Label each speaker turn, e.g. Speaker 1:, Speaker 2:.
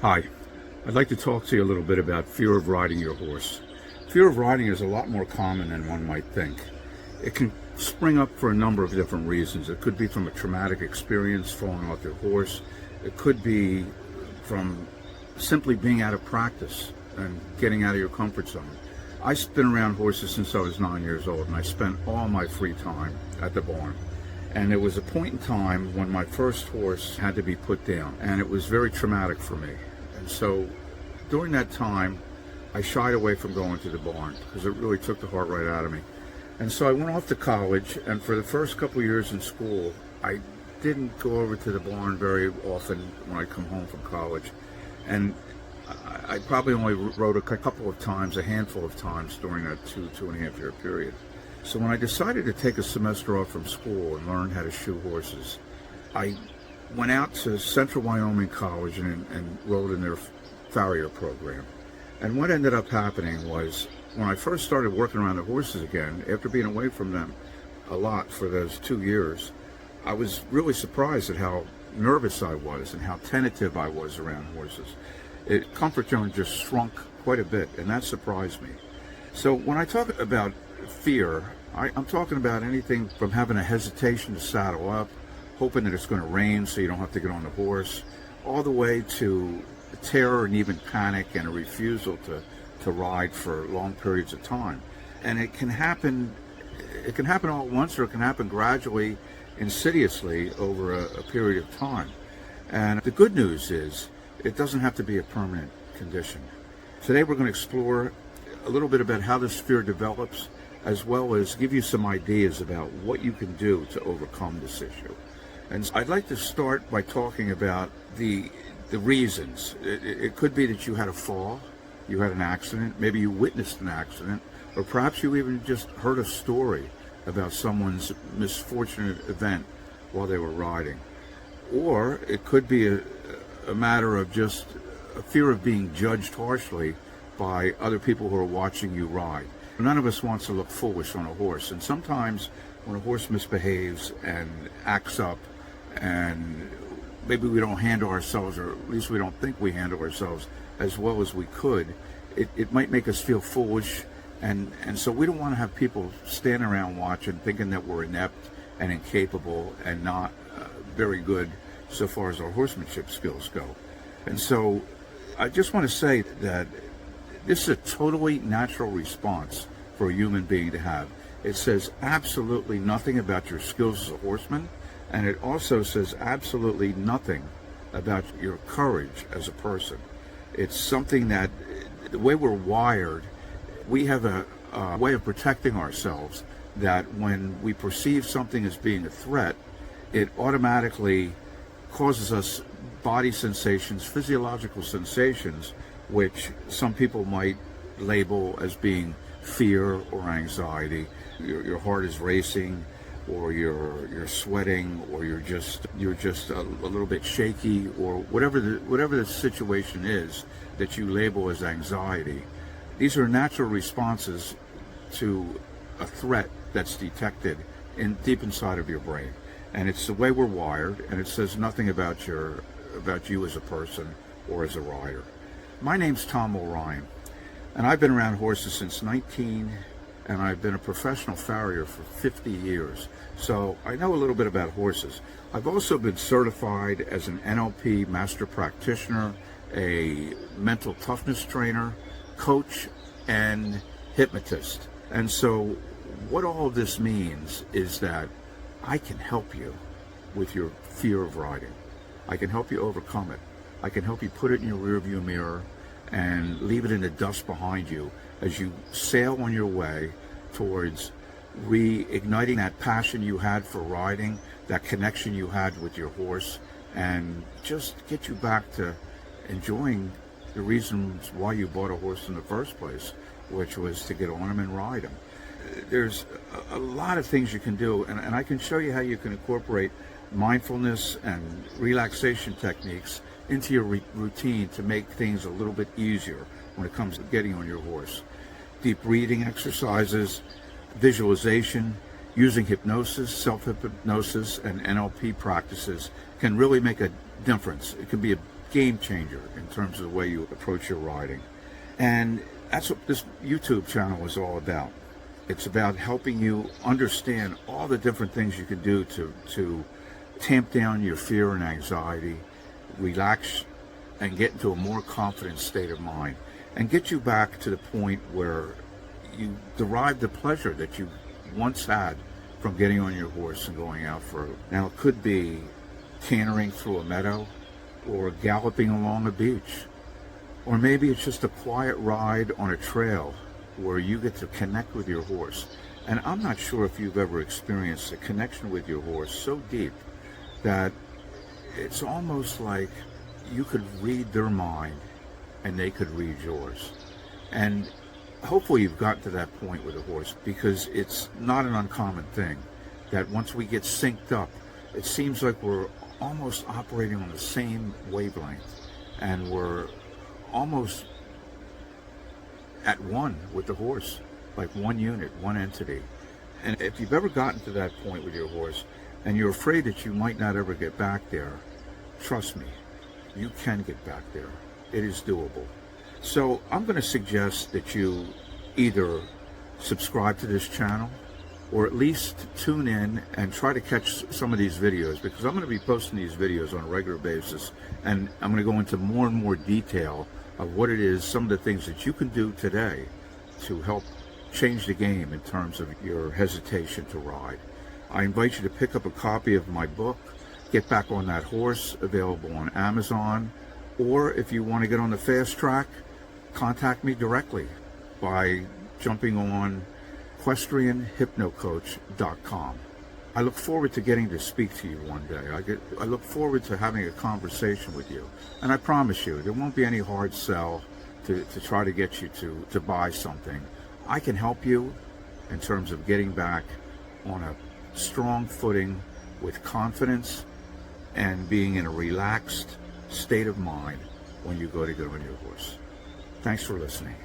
Speaker 1: Hi, I'd like to talk to you a little bit about fear of riding your horse. Fear of riding is a lot more common than one might think. It can spring up for a number of different reasons. It could be from a traumatic experience, falling off your horse. It could be from simply being out of practice and getting out of your comfort zone. I've been around horses since I was 9 years old, and I spent all my free time at the barn. And there was a point in time when my first horse had to be put down, and it was very traumatic for me. And so during that time, I shied away from going to the barn because it really took the heart right out of me. And so I went off to college, and for the first couple of years in school, I didn't go over to the barn very often when I come home from college. And I probably only rode a couple of times, a handful of times during that two and a half year period. So when I decided to take a semester off from school and learn how to shoe horses, I went out to Central Wyoming College and enrolled in their farrier program. And what ended up happening was, when I first started working around the horses again, after being away from them a lot for those 2 years, I was really surprised at how nervous I was and how tentative I was around horses. Comfort zone just shrunk quite a bit, and that surprised me. So when I talk about fear, I'm talking about anything from having a hesitation to saddle up, hoping that it's going to rain so you don't have to get on the horse, all the way to terror and even panic and a refusal to ride for long periods of time. And it can happen all at once, or it can happen gradually, insidiously over a period of time. And the good news is it doesn't have to be a permanent condition. Today we're going to explore a little bit about how this fear develops, as well as give you some ideas about what you can do to overcome this issue. And I'd like to start by talking about the reasons. It could be that you had a fall, you had an accident, maybe you witnessed an accident, or perhaps you even just heard a story about someone's misfortunate event while they were riding. Or it could be a matter of just a fear of being judged harshly by other people who are watching you ride. None of us wants to look foolish on a horse, and sometimes when a horse misbehaves and acts up, and maybe we don't handle ourselves, or at least we don't think we handle ourselves as well as we could, it might make us feel foolish, and so we don't want to have people standing around watching thinking that we're inept and incapable and not very good so far as our horsemanship skills go. And so I just want to say that this is a totally natural response for a human being to have. It says absolutely nothing about your skills as a horseman, and it also says absolutely nothing about your courage as a person. It's something that, the way we're wired, we have a way of protecting ourselves, that when we perceive something as being a threat, it automatically causes us body sensations, physiological sensations, which some people might label as being fear or anxiety. Your heart is racing, or you're sweating, or you're just a little bit shaky, or whatever the situation is that you label as anxiety. These are natural responses to a threat that's detected deep inside of your brain, and it's the way we're wired, and it says nothing about you as a person or as a rider. My name's Tom O'Ryan, and I've been around horses since 19, and I've been a professional farrier for 50 years. So I know a little bit about horses. I've also been certified as an NLP master practitioner, a mental toughness trainer, coach, and hypnotist. And so what all of this means is that I can help you with your fear of riding. I can help you overcome it. I can help you put it in your rearview mirror and leave it in the dust behind you as you sail on your way towards reigniting that passion you had for riding, that connection you had with your horse, and just get you back to enjoying the reasons why you bought a horse in the first place, which was to get on him and ride him. There's a lot of things you can do, and I can show you how you can incorporate mindfulness and relaxation techniques into your routine to make things a little bit easier when it comes to getting on your horse. Deep breathing exercises, visualization, using hypnosis, self-hypnosis, and NLP practices can really make a difference. It can be game changer in terms of the way you approach your riding. And that's what this YouTube channel is all about. It's about helping you understand all the different things you can do to tamp down your fear and anxiety, relax, and get into a more confident state of mind, and get you back to the point where you derive the pleasure that you once had from getting on your horse and going out for. Now, it could be cantering through a meadow, or galloping along a beach, or maybe it's just a quiet ride on a trail where you get to connect with your horse. And I'm not sure if you've ever experienced a connection with your horse so deep that it's almost like you could read their mind and they could read yours. And hopefully you've gotten to that point with a horse, because it's not an uncommon thing that once we get synced up, it seems like we're almost operating on the same wavelength, and we're almost at one with the horse, like one unit, one entity. And if you've ever gotten to that point with your horse and you're afraid that you might not ever get back there, trust me, you can get back there. It is doable. So I'm going to suggest that you either subscribe to this channel, or at least tune in and try to catch some of these videos, because I'm going to be posting these videos on a regular basis, and I'm going to go into more and more detail of what it is, some of the things that you can do today to help change the game in terms of your hesitation to ride. I invite you to pick up a copy of my book, Get Back on That Horse, available on Amazon, or if you want to get on the fast track, contact me directly by jumping on equestrianhypnocoach.com. I look forward to getting to speak to you one day. I look forward to having a conversation with you. And I promise you, there won't be any hard sell to try to get you to buy something. I can help you in terms of getting back on a strong footing with confidence and being in a relaxed state of mind when you go to get on your horse. Thanks for listening.